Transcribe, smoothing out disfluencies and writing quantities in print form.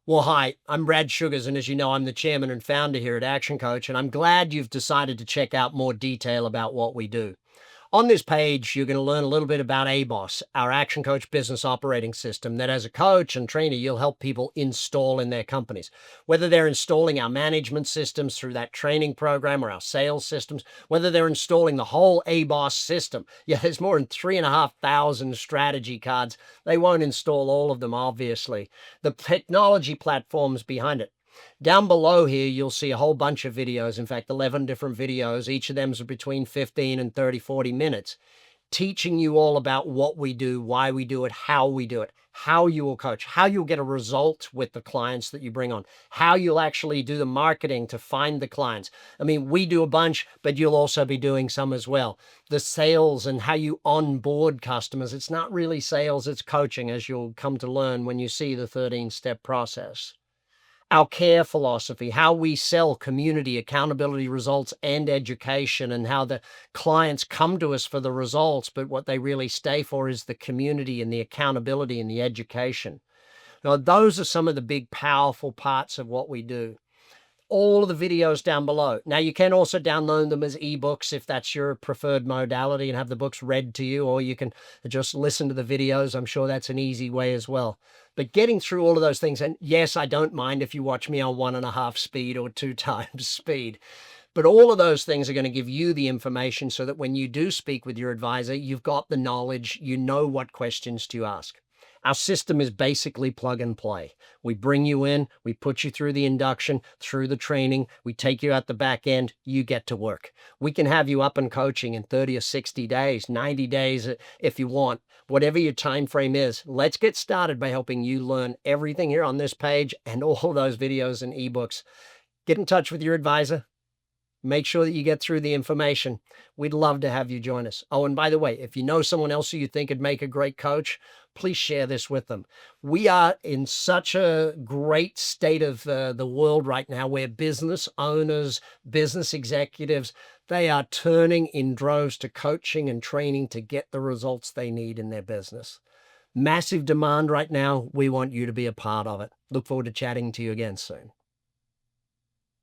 Well, hi, I'm Brad Sugars, and as you know, I'm the chairman and founder here at Action Coach, and I'm glad you've decided to check out more detail about what we do. On this page, you're going to learn a little bit about ABoS, our Action Coach business operating system that as a coach and trainer, you'll help people install in their companies. Whether they're installing our management systems through that training program or our sales systems, whether they're installing the whole ABoS system. Yeah, there's more than 3,500 strategy cards. They won't install all of them, obviously. The technology platforms behind it. Down below here, you'll see a whole bunch of videos. In fact, 11 different videos. Each of them is between 15 and 30, 40 minutes, teaching you all about what we do, why we do it, how you will coach, how you'll get a result with the clients that you bring on, how you'll actually do the marketing to find the clients. I mean, we do a bunch, but you'll also be doing some as well. The sales and how you onboard customers. It's not really sales, it's coaching, as you'll come to learn when you see the 13-step process. Our care philosophy, how we sell community, accountability, results, and education, and how the clients come to us for the results, but what they really stay for is the community and the accountability and the education. Now, those are some of the big, powerful parts of what we do. All of the videos down below. Now, you can also download them as ebooks if that's your preferred modality and have the books read to you, or you can just listen to the videos. I'm sure that's an easy way as well. But getting through all of those things, and yes, I don't mind if you watch me on 1.5 speed or 2 times speed, but all of those things are going to give you the information so that when you do speak with your advisor, you've got the knowledge, you know what questions to ask. Our system is basically plug and play. We bring you in, we put you through the induction, through the training, we take you out the back end, you get to work. We can have you up and coaching in 30 or 60 days, 90 days if you want, whatever your time frame is. Let's get started by helping you learn everything here on this page and all those videos and ebooks. Get in touch with your advisor. Make sure that you get through the information. We'd love to have you join us. Oh, and by the way, if you know someone else who you think would make a great coach, please share this with them. We are in such a great state of the world right now where business owners, business executives, they are turning in droves to coaching and training to get the results they need in their business. Massive demand right now. We want you to be a part of it. Look forward to chatting to you again soon.